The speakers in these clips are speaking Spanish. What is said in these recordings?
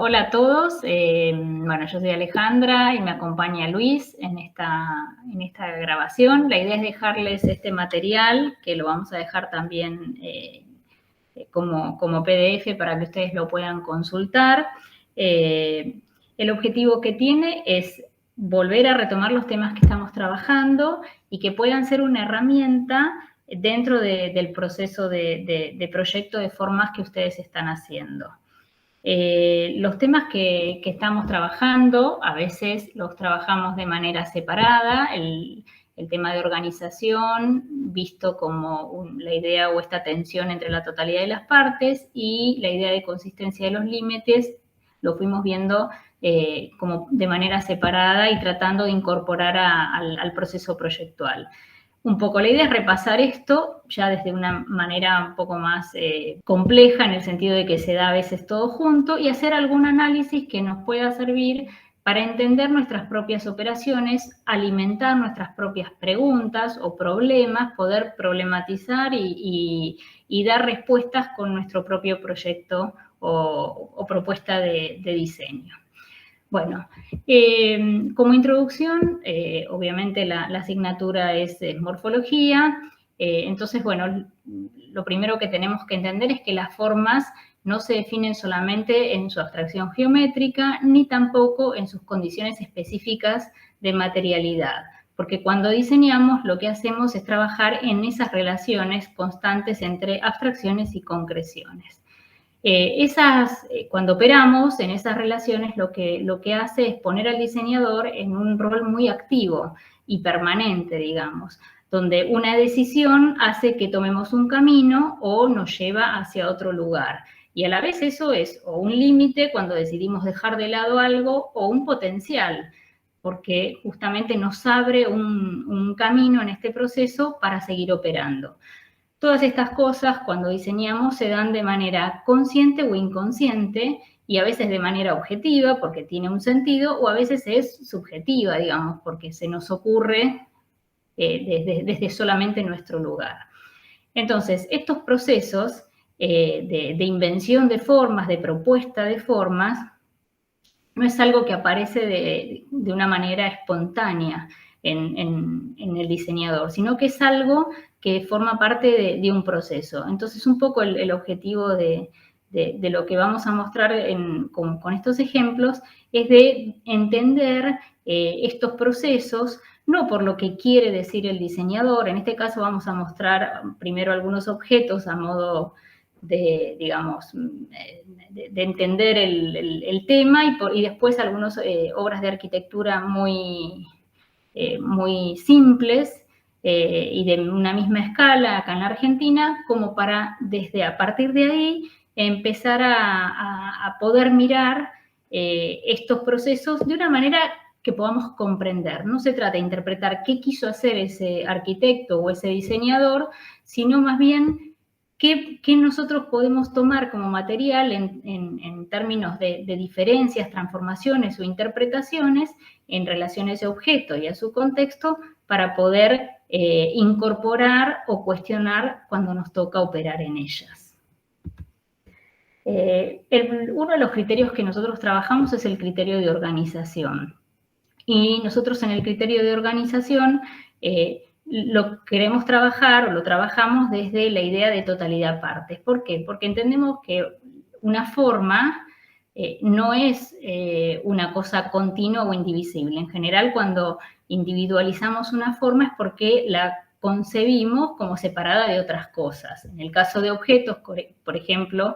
Hola a todos, bueno, yo soy Alejandra y me acompaña Luis en esta grabación. La idea es dejarles este material, que lo vamos a dejar también como PDF para que ustedes lo puedan consultar. El objetivo que tiene es volver a retomar los temas que estamos trabajando y que puedan ser una herramienta dentro del proceso de proyecto de formas que ustedes están haciendo. Los temas que estamos trabajando, a veces los trabajamos de manera separada, el tema de organización, visto como la idea o esta tensión entre la totalidad de las partes, y la idea de consistencia de los límites, lo fuimos viendo como de manera separada y tratando de incorporar al proceso proyectual. Un poco la idea es repasar esto ya desde una manera un poco más compleja, en el sentido de que se da a veces todo junto, y hacer algún análisis que nos pueda servir para entender nuestras propias operaciones, alimentar nuestras propias preguntas o problemas, poder problematizar y dar respuestas con nuestro propio proyecto o propuesta de diseño. Bueno, como introducción, obviamente la asignatura es morfología, entonces, bueno, lo primero que tenemos que entender es que las formas no se definen solamente en su abstracción geométrica, ni tampoco en sus condiciones específicas de materialidad, porque cuando diseñamos lo que hacemos es trabajar en esas relaciones constantes entre abstracciones y concreciones. Cuando operamos en esas relaciones, lo que hace es poner al diseñador en un rol muy activo y permanente, digamos, donde una decisión hace que tomemos un camino o nos lleva hacia otro lugar. Y a la vez eso es o un límite cuando decidimos dejar de lado algo, o un potencial, porque justamente nos abre un camino en este proceso para seguir operando. Todas estas cosas, cuando diseñamos, se dan de manera consciente o inconsciente, y a veces de manera objetiva, porque tiene un sentido, o a veces es subjetiva, digamos, porque se nos ocurre desde solamente nuestro lugar. Entonces, estos procesos de invención de formas, de propuesta de formas, no es algo que aparece de una manera espontánea en el diseñador, sino que es algo que forma parte de un proceso. Entonces, un poco el objetivo de lo que vamos a mostrar con estos ejemplos es de entender estos procesos, no por lo que quiere decir el diseñador. En este caso vamos a mostrar primero algunos objetos a modo de, digamos, de entender el tema, y después algunas obras de arquitectura muy simples y de una misma escala acá en la Argentina, como para a partir de ahí empezar a poder mirar estos procesos de una manera que podamos comprender. No se trata de interpretar qué quiso hacer ese arquitecto o ese diseñador, sino más bien qué nosotros podemos tomar como material en términos de diferencias, transformaciones o interpretaciones en relación a ese objeto y a su contexto, para poder incorporar o cuestionar cuando nos toca operar en ellas. Uno de los criterios que nosotros trabajamos es el criterio de organización. Y nosotros en el criterio de organización lo queremos trabajar, o lo trabajamos desde la idea de totalidad partes. ¿Por qué? Porque entendemos que una forma no es una cosa continua o indivisible. En general, cuando individualizamos una forma es porque la concebimos como separada de otras cosas. En el caso de objetos, por ejemplo,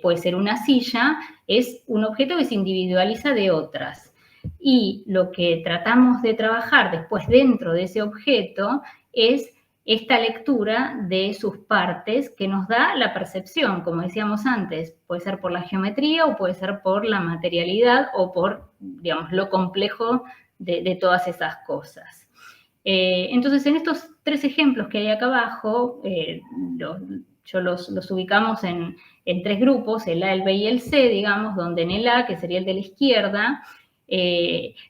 puede ser una silla, es un objeto que se individualiza de otras. Y lo que tratamos de trabajar después dentro de ese objeto es esta lectura de sus partes que nos da la percepción, como decíamos antes, puede ser por la geometría o puede ser por la materialidad o por, digamos, lo complejo de todas esas cosas. Entonces, en estos tres ejemplos que hay acá abajo, yo los ubicamos en tres grupos, el A, el B y el C, digamos, donde en el A, que sería el de la izquierda,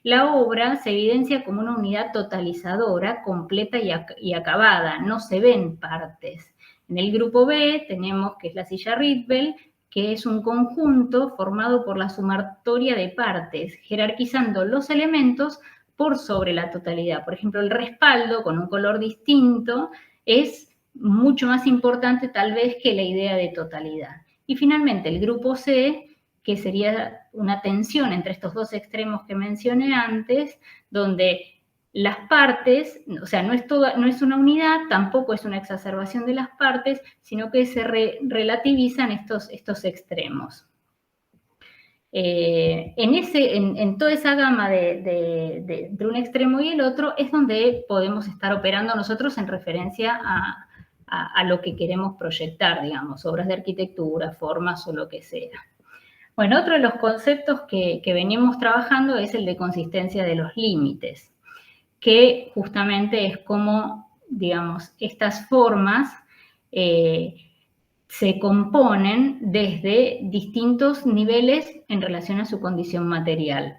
la obra se evidencia como una unidad totalizadora, completa y acabada, no se ven partes. En el grupo B tenemos, que es la silla Rietveld, que es un conjunto formado por la sumatoria de partes, jerarquizando los elementos por sobre la totalidad. Por ejemplo, el respaldo con un color distinto es mucho más importante tal vez que la idea de totalidad. Y finalmente el grupo C, que sería una tensión entre estos dos extremos que mencioné antes, donde las partes, o sea, no es una unidad, tampoco es una exacerbación de las partes, sino que se relativizan estos extremos. En toda esa gama de un extremo y el otro es donde podemos estar operando nosotros en referencia a lo que queremos proyectar, digamos, obras de arquitectura, formas o lo que sea. Bueno, otro de los conceptos que venimos trabajando es el de consistencia de los límites, que justamente es como, digamos, estas formas se componen desde distintos niveles en relación a su condición material.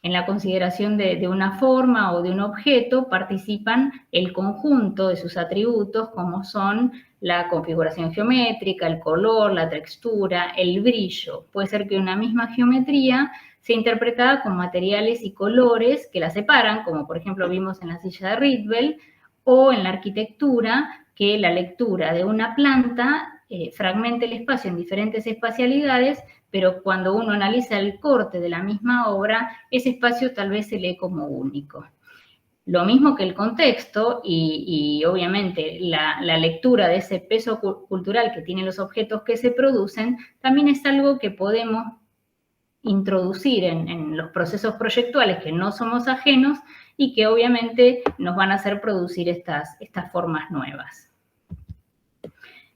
En la consideración de una forma o de un objeto participan el conjunto de sus atributos, como son la configuración geométrica, el color, la textura, el brillo. Puede ser que una misma geometría sea interpretada con materiales y colores que la separan, como por ejemplo vimos en la silla de Rietveld, o en la arquitectura, que la lectura de una planta fragmente el espacio en diferentes espacialidades, pero cuando uno analiza el corte de la misma obra, ese espacio tal vez se lee como único. Lo mismo que el contexto y obviamente la lectura de ese peso cultural que tienen los objetos que se producen, también es algo que podemos introducir en los procesos proyectuales que no somos ajenos y que obviamente nos van a hacer producir estas formas nuevas.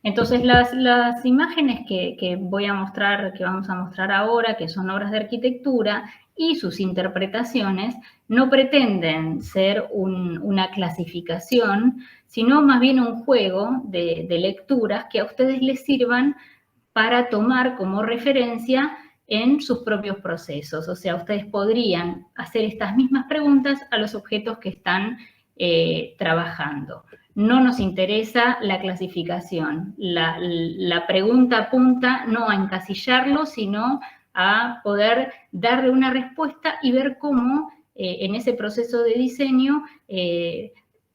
Entonces, las imágenes que vamos a mostrar ahora, que son obras de arquitectura, y sus interpretaciones, no pretenden ser una clasificación, sino más bien un juego de lecturas que a ustedes les sirvan para tomar como referencia en sus propios procesos. O sea, ustedes podrían hacer estas mismas preguntas a los objetos que están trabajando. No nos interesa la clasificación. La pregunta apunta no a encasillarlo, sino a poder darle una respuesta y ver cómo en ese proceso de diseño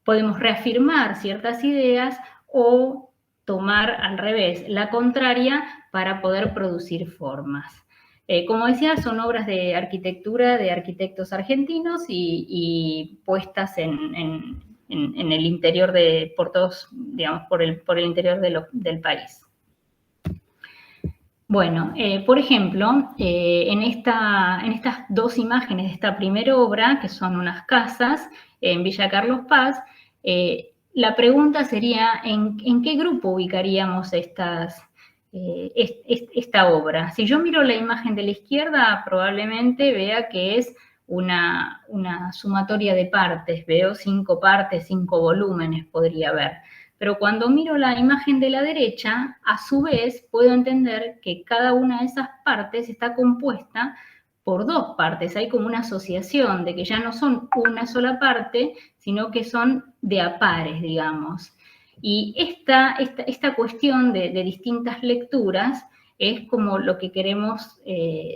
podemos reafirmar ciertas ideas o tomar al revés, la contraria, para poder producir formas. Como decía, son obras de arquitectura de arquitectos argentinos y puestas en el interior por todos, digamos, por el interior del país. Bueno, por ejemplo, en estas dos imágenes de esta primera obra, que son unas casas en Villa Carlos Paz, la pregunta sería, ¿en qué grupo ubicaríamos esta obra? Si yo miro la imagen de la izquierda, probablemente vea que es una sumatoria de partes, veo 5 partes, 5 volúmenes podría haber. Pero cuando miro la imagen de la derecha, a su vez puedo entender que cada una de esas partes está compuesta por 2 partes. Hay como una asociación de que ya no son una sola parte, sino que son de a pares, digamos. Y esta cuestión de distintas lecturas es como lo que queremos,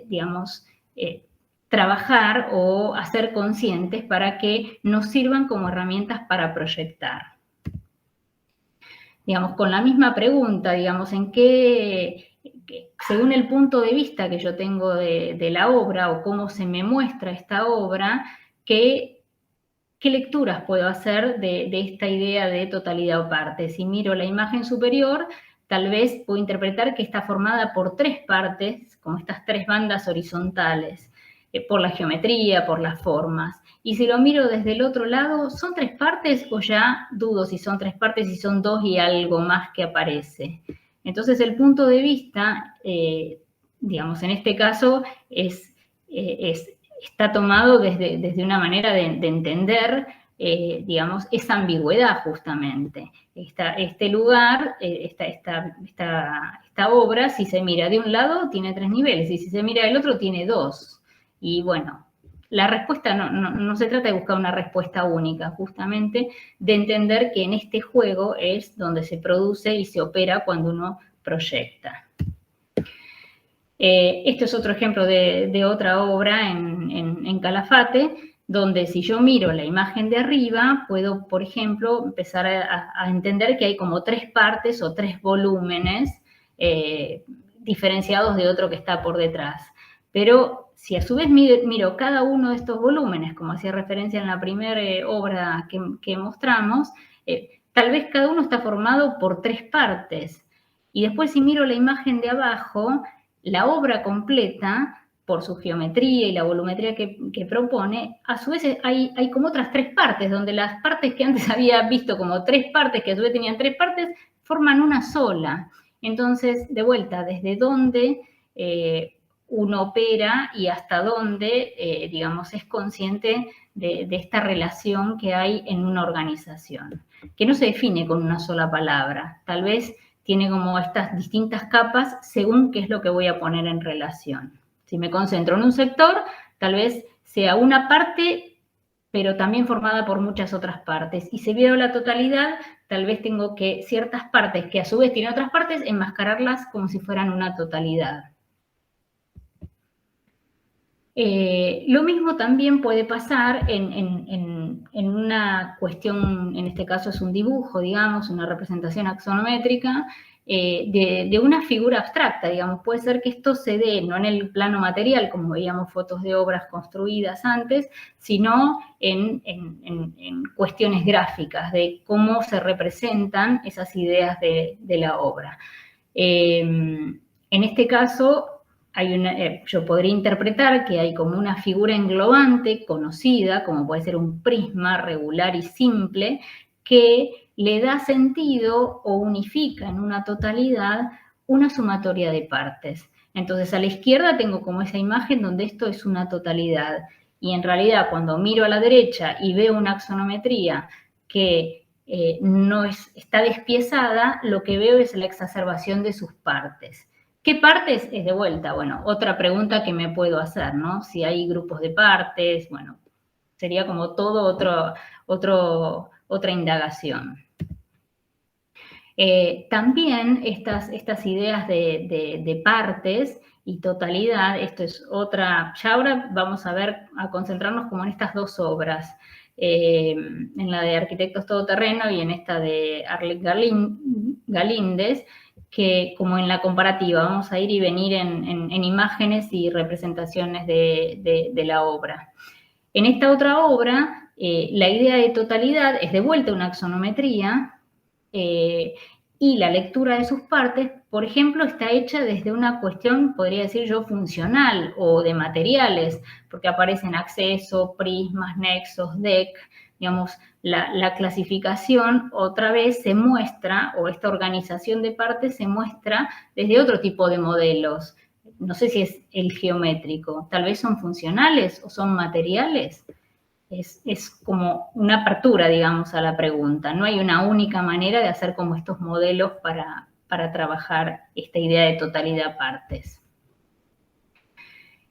digamos, trabajar o hacer conscientes para que nos sirvan como herramientas para proyectar. Digamos, con la misma pregunta, digamos, según el punto de vista que yo tengo de la obra o cómo se me muestra esta obra, ¿qué lecturas puedo hacer de esta idea de totalidad o parte? Si miro la imagen superior, tal vez puedo interpretar que está formada por 3 partes, como estas 3 bandas horizontales, por la geometría, por las formas. Y si lo miro desde el otro lado, ¿son 3 partes o ya dudo si son 3 partes, si son 2 y algo más que aparece? Entonces el punto de vista, digamos, en este caso está tomado desde una manera de entender, digamos, esa ambigüedad justamente. Este lugar, esta obra, si se mira de un lado, tiene 3 niveles, y si se mira del otro, tiene 2. Y bueno, la respuesta no se trata de buscar una respuesta única, justamente de entender que en este juego es donde se produce y se opera cuando uno proyecta. Este es otro ejemplo de otra obra en Calafate, donde si yo miro la imagen de arriba, puedo, por ejemplo, empezar a entender que hay como 3 partes o 3 volúmenes diferenciados de otro que está por detrás. Pero si a su vez miro cada uno de estos volúmenes, como hacía referencia en la primera obra que mostramos, tal vez cada uno está formado por 3 partes. Y después si miro la imagen de abajo, la obra completa, por su geometría y la volumetría que propone, a su vez hay como otras 3 partes, donde las partes que antes había visto como 3 partes, que a su vez tenían 3 partes, forman una sola. Entonces, de vuelta, desde dónde uno opera y hasta dónde, digamos, es consciente de esta relación que hay en una organización, que no se define con una sola palabra, tal vez tiene como estas distintas capas según qué es lo que voy a poner en relación. Si me concentro en un sector, tal vez sea una parte, pero también formada por muchas otras partes. Y si veo la totalidad, tal vez tengo que ciertas partes, que a su vez tienen otras partes, enmascararlas como si fueran una totalidad. Lo mismo también puede pasar en una cuestión, en este caso es un dibujo, digamos, una representación axonométrica de una figura abstracta, digamos. Puede ser que esto se dé no en el plano material, como veíamos fotos de obras construidas antes, sino en cuestiones gráficas, de cómo se representan esas ideas de la obra. En este caso, yo podría interpretar que hay como una figura englobante conocida, como puede ser un prisma regular y simple, que le da sentido o unifica en una totalidad una sumatoria de partes. Entonces, a la izquierda tengo como esa imagen donde esto es una totalidad. Y en realidad, cuando miro a la derecha y veo una axonometría que no está despiezada, lo que veo es la exacerbación de sus partes. ¿Qué partes? Es de vuelta, bueno, otra pregunta que me puedo hacer, ¿no? Si hay grupos de partes, bueno, sería como todo otra indagación. También estas ideas de partes y totalidad, esto es otra, ya ahora vamos a concentrarnos como en estas 2 obras, en la de Arquitectos Todoterreno y en esta de Arlet Galíndez, que como en la comparativa vamos a ir y venir en imágenes y representaciones de la obra. En esta otra obra, la idea de totalidad es de vuelta una axonometría, y la lectura de sus partes, por ejemplo, está hecha desde una cuestión, podría decir yo, funcional o de materiales, porque aparecen acceso, prismas, nexos, deck, digamos, la clasificación otra vez se muestra, o esta organización de partes se muestra desde otro tipo de modelos. No sé si es el geométrico, tal vez son funcionales o son materiales. Es como una apertura, digamos, a la pregunta. No hay una única manera de hacer como estos modelos para trabajar esta idea de totalidad partes.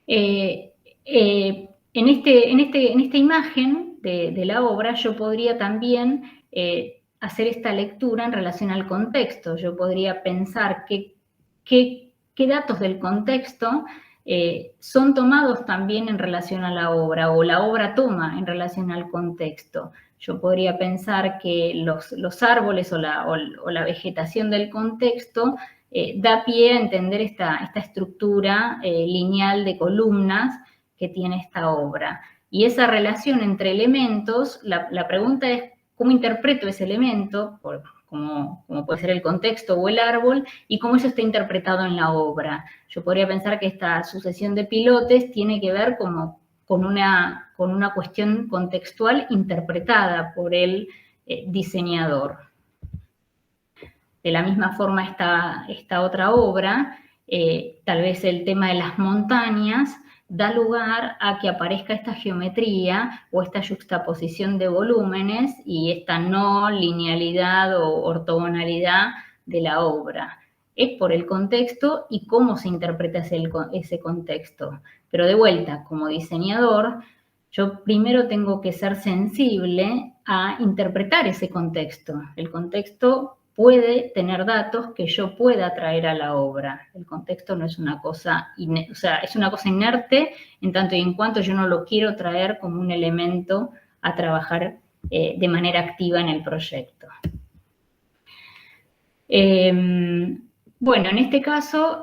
En esta imagen de la obra yo podría también hacer esta lectura en relación al contexto. Yo podría pensar qué datos del contexto son tomados también en relación a la obra, o la obra toma en relación al contexto. Yo podría pensar que los árboles o la vegetación del contexto da pie a entender esta estructura lineal de columnas que tiene esta obra. Y esa relación entre elementos, la pregunta es, ¿cómo interpreto ese elemento? Como puede ser el contexto o el árbol, y cómo eso está interpretado en la obra. Yo podría pensar que esta sucesión de pilotes tiene que ver con una cuestión contextual interpretada por el diseñador. De la misma forma esta otra obra, tal vez el tema de las montañas, da lugar a que aparezca esta geometría o esta juxtaposición de volúmenes y esta no linealidad o ortogonalidad de la obra. Es por el contexto y cómo se interpreta ese contexto. Pero de vuelta, como diseñador, yo primero tengo que ser sensible a interpretar ese contexto. El contexto puede tener datos que yo pueda traer a la obra. El contexto no es una cosa, o sea, es una cosa inerte en tanto y en cuanto yo no lo quiero traer como un elemento a trabajar de manera activa en el proyecto. Bueno, en este caso,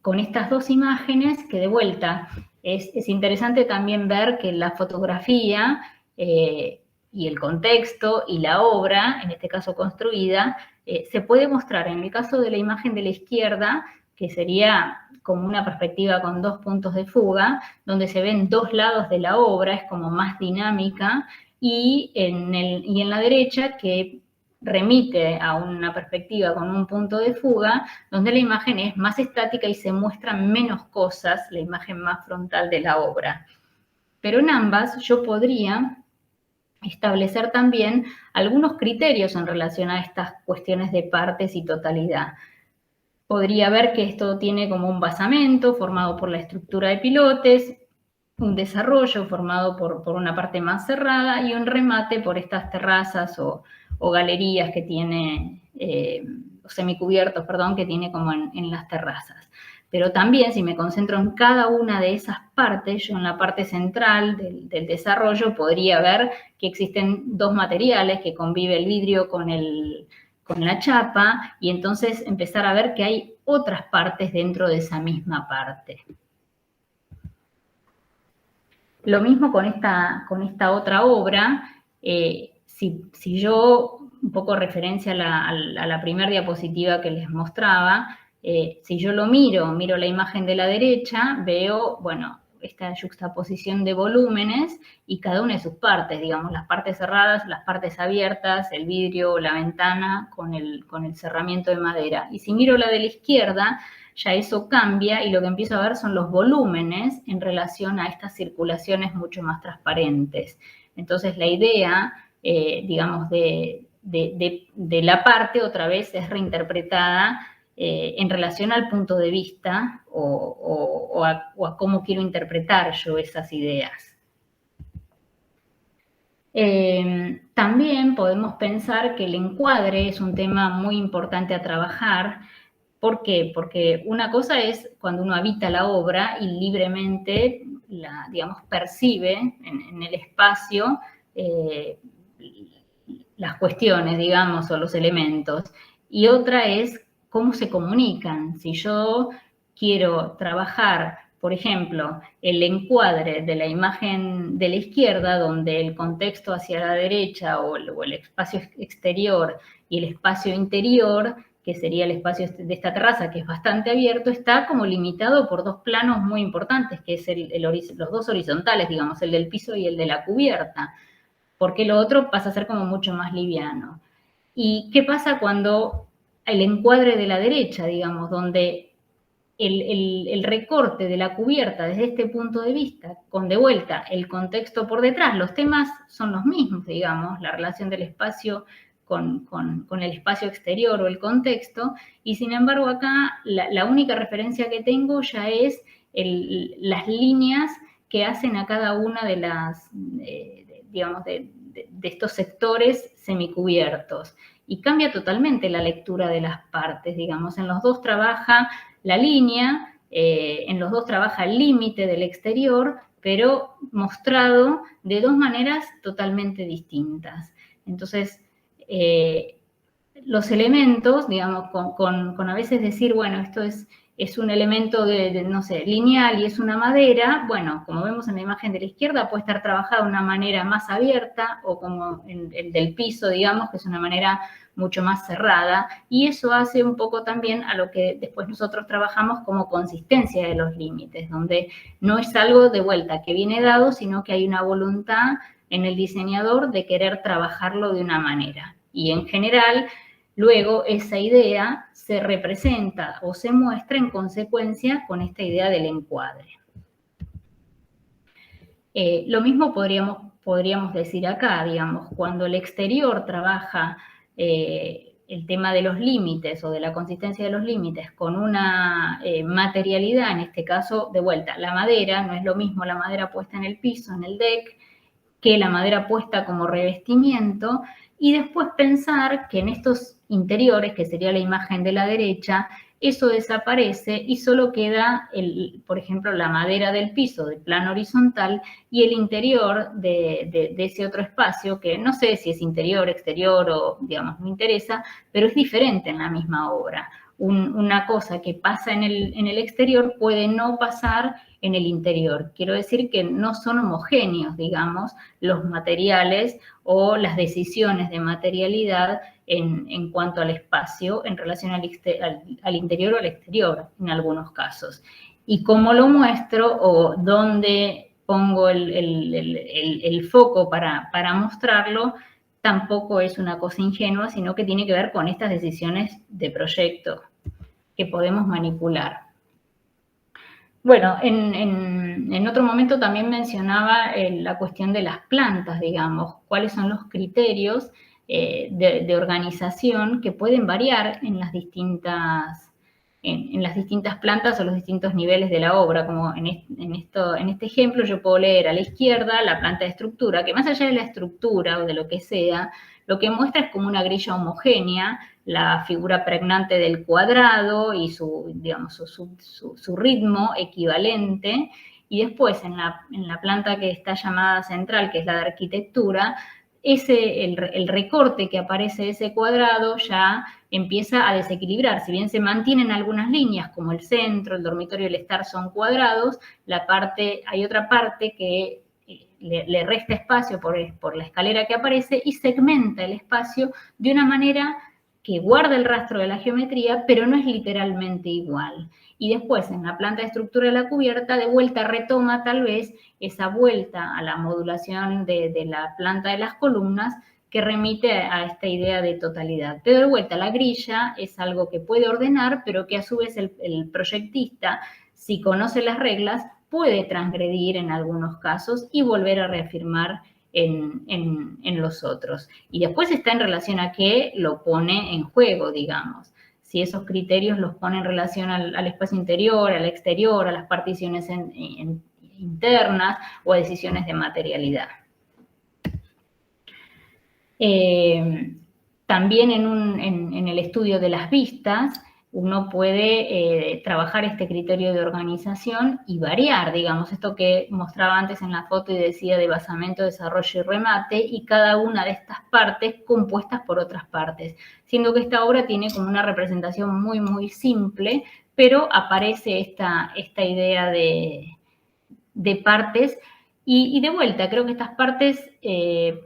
con estas dos imágenes, que de vuelta es interesante también ver que la fotografía y el contexto y la obra, en este caso construida, se puede mostrar en el caso de la imagen de la izquierda, que sería como una perspectiva con dos puntos de fuga, donde se ven dos lados de la obra, es como más dinámica, y en la derecha, que remite a una perspectiva con un punto de fuga, donde la imagen es más estática y se muestran menos cosas, la imagen más frontal de la obra. Pero en ambas yo podría establecer también algunos criterios en relación a estas cuestiones de partes y totalidad. Podría ver que esto tiene como un basamento formado por la estructura de pilotes, un desarrollo formado por una parte más cerrada y un remate por estas terrazas o galerías que tiene, o semicubiertos, perdón, que tiene como en las terrazas. Pero también, si me concentro en cada una de esas partes, yo en la parte central del desarrollo podría ver que existen dos materiales, que convive el vidrio con la chapa, y entonces empezar a ver que hay otras partes dentro de esa misma parte. Lo mismo con esta otra obra, si yo, un poco referencia a la primera diapositiva que les mostraba, si yo miro la imagen de la derecha, veo, bueno, esta juxtaposición de volúmenes y cada una de sus partes, digamos, las partes cerradas, las partes abiertas, el vidrio, la ventana con el cerramiento de madera. Y si miro la de la izquierda, ya eso cambia y lo que empiezo a ver son los volúmenes en relación a estas circulaciones mucho más transparentes. Entonces la idea, digamos, de la parte otra vez es reinterpretada en relación al punto de vista o a cómo quiero interpretar yo esas ideas. También podemos pensar que el encuadre es un tema muy importante a trabajar. ¿Por qué? Porque una cosa es cuando uno habita la obra y libremente, digamos, percibe en el espacio las cuestiones, digamos, o los elementos. Y otra es cómo se comunican. Si yo quiero trabajar, por ejemplo, el encuadre de la imagen de la izquierda, donde el contexto hacia la derecha o el espacio exterior y el espacio interior, que sería el espacio de esta terraza, que es bastante abierto, está como limitado por dos planos muy importantes, que es los dos horizontales, digamos, el del piso y el de la cubierta, porque lo otro pasa a ser como mucho más liviano. ¿Y qué pasa cuando el encuadre de la derecha, digamos, donde el recorte de la cubierta desde este punto de vista, con de vuelta el contexto por detrás, los temas son los mismos, digamos, la relación del espacio con el espacio exterior o el contexto, y sin embargo acá la única referencia que tengo ya es las líneas que hacen a cada una de las, digamos, de estos sectores semicubiertos. Y cambia totalmente la lectura de las partes, digamos, en los dos trabaja la línea, en los dos trabaja el límite del exterior, pero mostrado de dos maneras totalmente distintas. Entonces, los elementos, digamos, con a veces decir, bueno, esto es un elemento no sé, lineal y es una madera, bueno, como vemos en la imagen de la izquierda, puede estar trabajada de una manera más abierta o como el del piso, digamos, que es una manera mucho más cerrada, y eso hace un poco también a lo que después nosotros trabajamos como consistencia de los límites, donde no es algo de vuelta que viene dado, sino que hay una voluntad en el diseñador de querer trabajarlo de una manera. Y en general, luego esa idea se representa o se muestra en consecuencia con esta idea del encuadre. Lo mismo podríamos decir acá, digamos, cuando el exterior trabaja el tema de los límites o de la consistencia de los límites con una materialidad, en este caso, de vuelta, la madera, no es lo mismo la madera puesta en el piso, en el deck, que la madera puesta como revestimiento, y después pensar que en estos interiores, que sería la imagen de la derecha, eso desaparece y solo queda, por ejemplo, la madera del piso de plano horizontal y el interior de ese otro espacio, que no sé si es interior, exterior o, digamos, me interesa, pero es diferente en la misma obra. Una cosa que pasa en el exterior puede no pasar en el interior. Quiero decir que no son homogéneos, digamos, los materiales o las decisiones de materialidad en cuanto al espacio en relación al interior o al exterior, en algunos casos. Y cómo lo muestro o dónde pongo el foco para mostrarlo, tampoco es una cosa ingenua, sino que tiene que ver con estas decisiones de proyecto que podemos manipular. Bueno, en otro momento también mencionaba la cuestión de las plantas, digamos, cuáles son los criterios de organización que pueden variar en las distintas plantas o los distintos niveles de la obra, como en este ejemplo yo puedo leer a la izquierda la planta de estructura, que más allá de la estructura o de lo que sea, lo que muestra es como una grilla homogénea, la figura pregnante del cuadrado y digamos, su ritmo equivalente, y después en la planta que está llamada central, que es la de arquitectura, el recorte que aparece de ese cuadrado ya empieza a desequilibrar. Si bien se mantienen algunas líneas, como el centro, el dormitorio y el estar son cuadrados, hay otra parte que le resta espacio por la escalera que aparece y segmenta el espacio de una manera que guarda el rastro de la geometría, pero no es literalmente igual. Y después, en la planta de estructura de la cubierta, de vuelta retoma tal vez esa vuelta a la modulación de la planta de las columnas, que remite a esta idea de totalidad. Pero de vuelta, la grilla es algo que puede ordenar, pero que a su vez el proyectista, si conoce las reglas, puede transgredir en algunos casos y volver a reafirmar en los otros. Y después está en relación a qué lo pone en juego, digamos. Si esos criterios los pone en relación al espacio interior, al exterior, a las particiones internas o a decisiones de materialidad. También en el estudio de las vistas, uno puede trabajar este criterio de organización y variar, digamos, esto que mostraba antes en la foto y decía de basamento, desarrollo y remate, y cada una de estas partes compuestas por otras partes, siendo que esta obra tiene como una representación muy, muy simple, pero aparece esta idea de partes. Y de vuelta, creo que estas partes,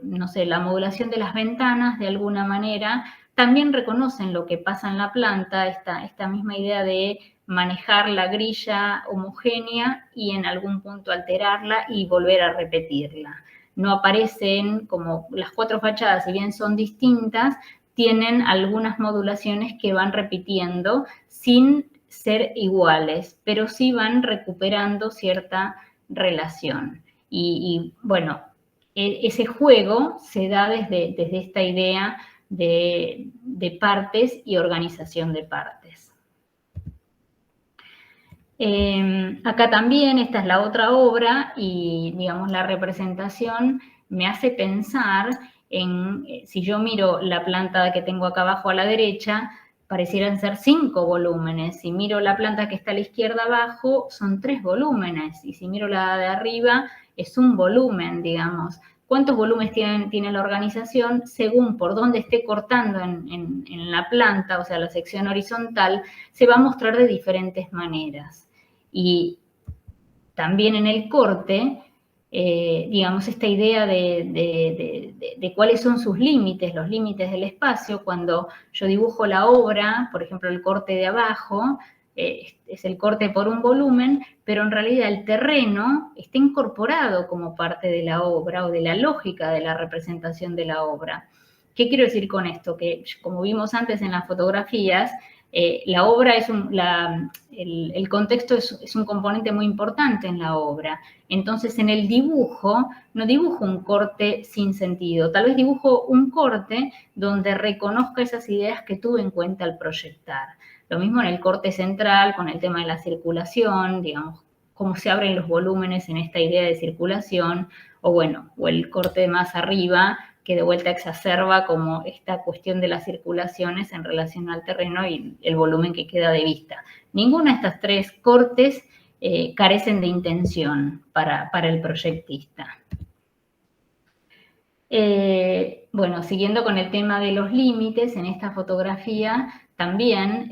no sé, la modulación de las ventanas, de alguna manera, también reconocen lo que pasa en la planta, esta misma idea de manejar la grilla homogénea y en algún punto alterarla y volver a repetirla. No aparecen como las cuatro fachadas, si bien son distintas, tienen algunas modulaciones que van repitiendo sin ser iguales, pero sí van recuperando cierta relación. Y bueno, ese juego se da desde esta idea de partes y organización de partes. Acá también, esta es la otra obra y, digamos, la representación me hace pensar en, si yo miro la planta que tengo acá abajo a la derecha, parecieran ser 5 volúmenes. Si miro la planta que está a la izquierda abajo, son 3 volúmenes. Y si miro la de arriba, es un volumen, digamos. ¿Cuántos volúmenes tiene la organización? Según por dónde esté cortando en la planta, o sea, la sección horizontal, se va a mostrar de diferentes maneras. Y también en el corte, digamos, esta idea de cuáles son sus límites, los límites del espacio. Cuando yo dibujo la obra, por ejemplo, el corte de abajo, es el corte por un volumen, pero en realidad el terreno está incorporado como parte de la obra o de la lógica de la representación de la obra. ¿Qué quiero decir con esto? Que como vimos antes en las fotografías, la obra el contexto es un componente muy importante en la obra. Entonces, en el dibujo, no dibujo un corte sin sentido. Tal vez dibujo un corte donde reconozca esas ideas que tuve en cuenta al proyectar. Lo mismo en el corte central, con el tema de la circulación, digamos, cómo se abren los volúmenes en esta idea de circulación, o bueno, o el corte más arriba, que de vuelta exacerba como esta cuestión de las circulaciones en relación al terreno y el volumen que queda de vista. Ninguna de estas tres cortes carecen de intención para el proyectista. Bueno, siguiendo con el tema de los límites, en esta fotografía también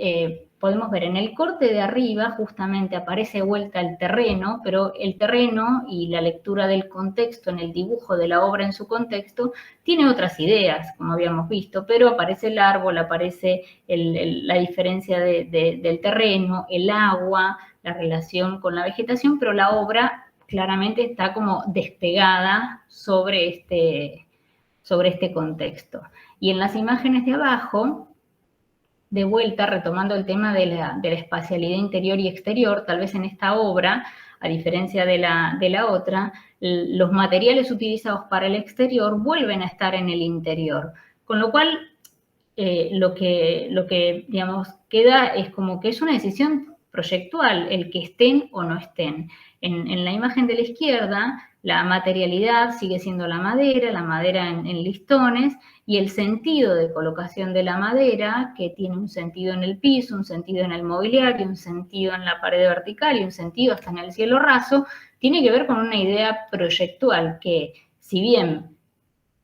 podemos ver en el corte de arriba justamente aparece de vuelta el terreno, pero el terreno y la lectura del contexto en el dibujo de la obra en su contexto tiene otras ideas, como habíamos visto, pero aparece el árbol, aparece la diferencia del terreno, el agua, la relación con la vegetación, pero la obra claramente está como despegada sobre este contexto. Y en las imágenes de abajo, de vuelta, retomando el tema de la espacialidad interior y exterior, tal vez en esta obra, a diferencia de la otra, los materiales utilizados para el exterior vuelven a estar en el interior, con lo cual lo que digamos, queda es como que es una decisión proyectual el que estén o no estén. En la imagen de la izquierda, la materialidad sigue siendo la madera en listones, y el sentido de colocación de la madera, que tiene un sentido en el piso, un sentido en el mobiliario, un sentido en la pared vertical y un sentido hasta en el cielo raso, tiene que ver con una idea proyectual que, si bien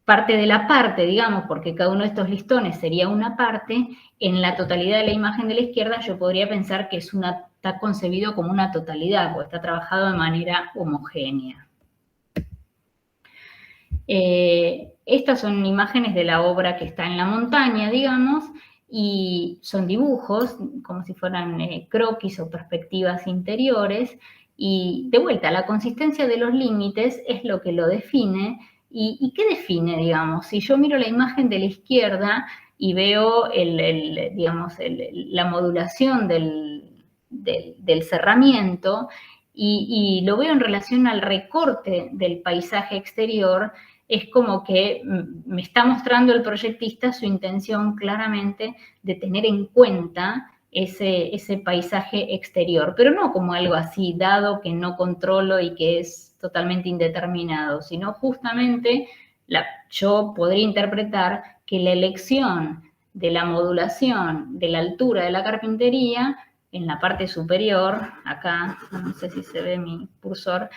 parte de la parte, digamos, porque cada uno de estos listones sería una parte, en la totalidad de la imagen de la izquierda yo podría pensar que está concebido como una totalidad, porque está trabajado de manera homogénea. Estas son imágenes de la obra que está en la montaña, digamos, y son dibujos, como si fueran croquis o perspectivas interiores, y de vuelta, la consistencia de los límites es lo que lo define. ¿Y qué define, digamos? Si yo miro la imagen de la izquierda y veo, la modulación del cerramiento y lo veo en relación al recorte del paisaje exterior, es como que me está mostrando el proyectista su intención claramente de tener en cuenta ese paisaje exterior, pero no como algo así dado que no controlo y que es totalmente indeterminado, sino justamente yo podría interpretar que la elección de la modulación de la altura de la carpintería en la parte superior, acá, no sé si se ve mi cursor,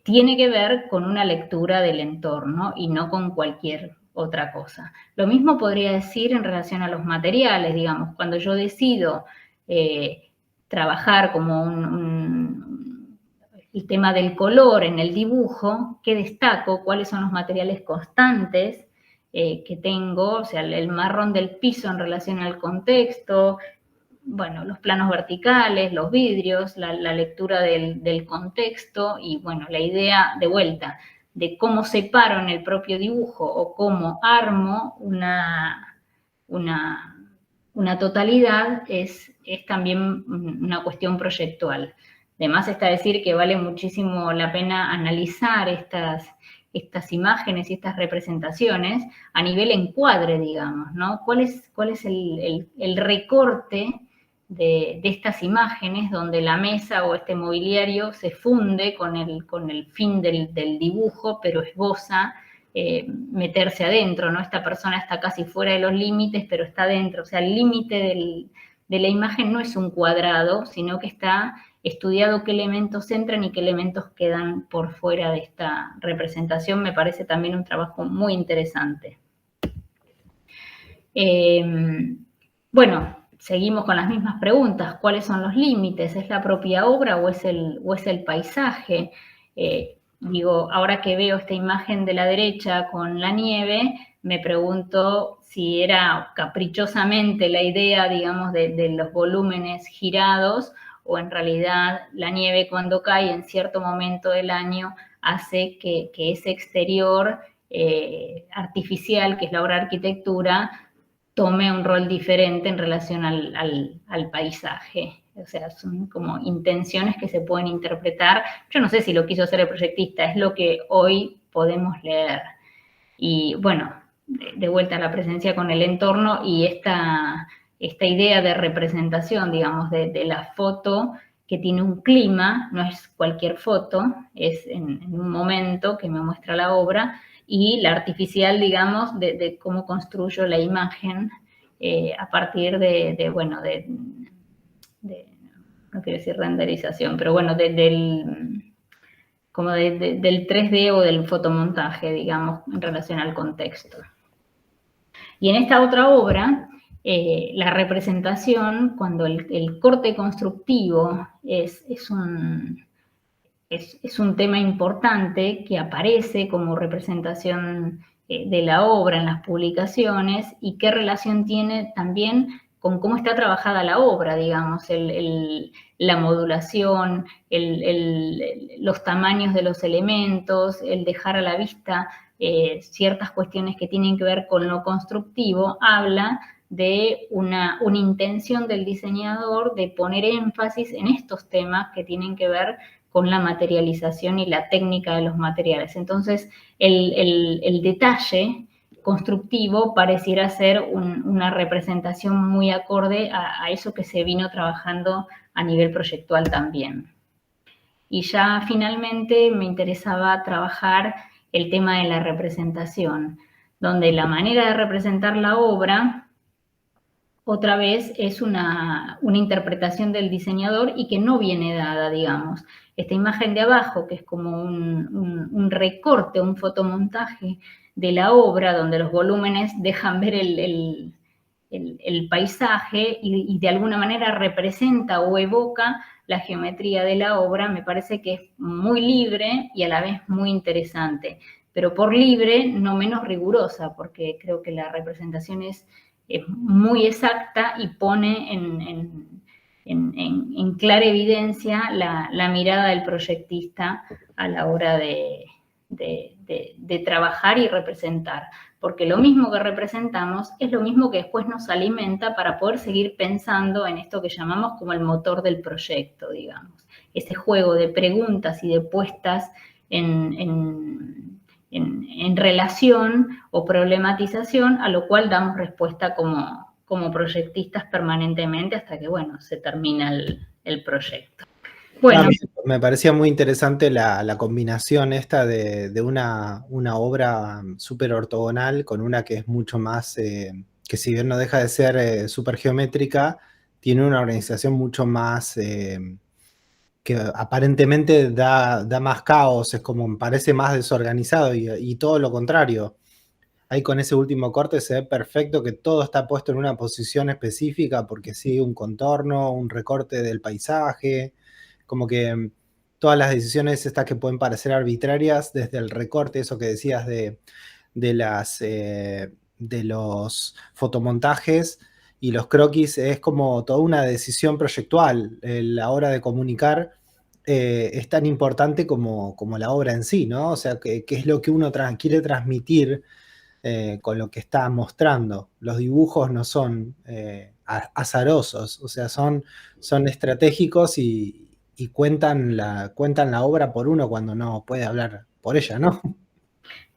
tiene que ver con una lectura del entorno y no con cualquier otra cosa. Lo mismo podría decir en relación a los materiales, digamos, cuando yo decido trabajar como el tema del color en el dibujo, ¿qué destaco? ¿Cuáles son los materiales constantes que tengo? O sea, el marrón del piso en relación al contexto, bueno, los planos verticales, los vidrios, la lectura del contexto y, bueno, la idea de vuelta de cómo separo en el propio dibujo o cómo armo una totalidad es también una cuestión proyectual. Además está decir que vale muchísimo la pena analizar estas imágenes y estas representaciones a nivel encuadre, digamos, ¿no? ¿Cuál es el recorte de estas imágenes donde la mesa o este mobiliario se funde con el fin del dibujo, pero esboza meterse adentro, ¿no? Esta persona está casi fuera de los límites, pero está dentro. O sea, el límite de la imagen no es un cuadrado, sino que está estudiado qué elementos entran y qué elementos quedan por fuera de esta representación. Me parece también un trabajo muy interesante. Bueno, seguimos con las mismas preguntas. ¿Cuáles son los límites? ¿Es la propia obra o es el paisaje? Digo, ahora que veo esta imagen de la derecha con la nieve, me pregunto si era caprichosamente la idea, digamos, de los volúmenes girados, o en realidad la nieve cuando cae en cierto momento del año hace que ese exterior artificial, que es la obra de arquitectura, tome un rol diferente en relación al paisaje. O sea, son como intenciones que se pueden interpretar. Yo no sé si lo quiso hacer el proyectista, es lo que hoy podemos leer. Y bueno, de vuelta a la presencia con el entorno y esta idea de representación, digamos, de la foto que tiene un clima, no es cualquier foto, es en un momento que me muestra la obra, y la artificial, digamos, de cómo construyo la imagen a partir bueno, no quiero decir renderización, pero bueno, como del 3D o del fotomontaje, digamos, en relación al contexto. Y en esta otra obra, la representación, cuando el corte constructivo es un tema importante que aparece como representación de la obra en las publicaciones, y qué relación tiene también con cómo está trabajada la obra, digamos, la modulación, los tamaños de los elementos, el dejar a la vista ciertas cuestiones que tienen que ver con lo constructivo, habla de una intención del diseñador de poner énfasis en estos temas que tienen que ver con la materialización y la técnica de los materiales. Entonces, el detalle constructivo pareciera ser una representación muy acorde a eso que se vino trabajando a nivel proyectual también. Y ya finalmente me interesaba trabajar el tema de la representación, donde la manera de representar la obra, otra vez, es una interpretación del diseñador y que no viene dada, digamos. Esta imagen de abajo, que es como un recorte, un fotomontaje de la obra, donde los volúmenes dejan ver el paisaje y de alguna manera representa o evoca la geometría de la obra, me parece que es muy libre y a la vez muy interesante. Pero por libre, no menos rigurosa, porque creo que la representación es muy exacta y pone en clara evidencia la mirada del proyectista a la hora de trabajar y representar. Porque lo mismo que representamos es lo mismo que después nos alimenta para poder seguir pensando en esto que llamamos como el motor del proyecto, digamos. Ese juego de preguntas y de puestas en relación o problematización, a lo cual damos respuesta como proyectistas permanentemente hasta que, bueno, se termina el proyecto. Bueno. Me parecía muy interesante la combinación esta de una obra súper ortogonal con una que es mucho más, que si bien no deja de ser súper geométrica, tiene una organización mucho más que aparentemente da más caos, es como parece más desorganizado y todo lo contrario. Ahí con ese último corte se ve perfecto que todo está puesto en una posición específica porque sigue un contorno, un recorte del paisaje, como que todas las decisiones estas que pueden parecer arbitrarias, desde el recorte, eso que decías de los fotomontajes y los croquis, es como toda una decisión proyectual. La hora de comunicar es tan importante como la obra en sí, ¿no? O sea, qué es lo que uno quiere transmitir con lo que está mostrando. Los dibujos no son azarosos, o sea, son estratégicos y cuentan la obra por uno cuando no puede hablar por ella, ¿no?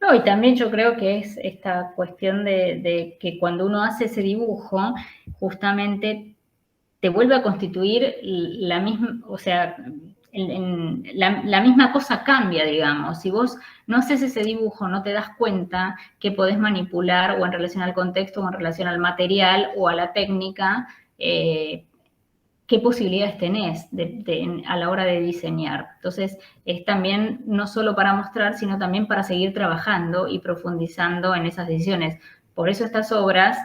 No, y también yo creo que es esta cuestión de que cuando uno hace ese dibujo, justamente te vuelve a constituir la misma, o sea, la misma cosa cambia, digamos. Si vos no haces ese dibujo, no te das cuenta que podés manipular o en relación al contexto o en relación al material o a la técnica, qué posibilidades tenés a la hora de diseñar. Entonces, es también no solo para mostrar, sino también para seguir trabajando y profundizando en esas decisiones. Por eso estas obras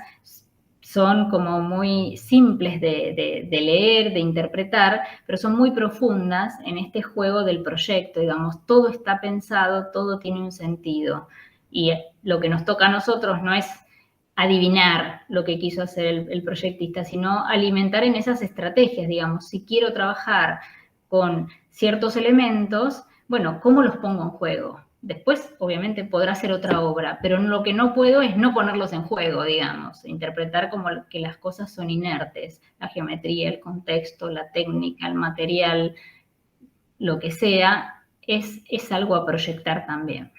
son como muy simples de leer, de interpretar, pero son muy profundas en este juego del proyecto, digamos, todo está pensado, todo tiene un sentido. Y lo que nos toca a nosotros no es adivinar lo que quiso hacer el proyectista, sino alimentar en esas estrategias, digamos, si quiero trabajar con ciertos elementos, bueno, ¿cómo los pongo en juego? Después, obviamente, podrá ser otra obra, pero lo que no puedo es no ponerlos en juego, digamos, interpretar como que las cosas son inertes, la geometría, el contexto, la técnica, el material, lo que sea, es algo a proyectar también.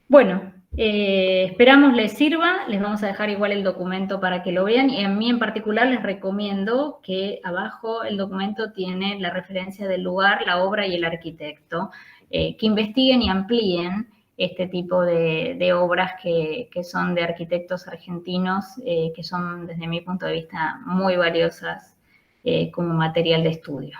Bueno, Esperamos les sirva, les vamos a dejar igual el documento para que lo vean y a mí en particular les recomiendo que abajo el documento tiene la referencia del lugar, la obra y el arquitecto, que investiguen y amplíen este tipo de obras que son de arquitectos argentinos, que son desde mi punto de vista muy valiosas como material de estudio.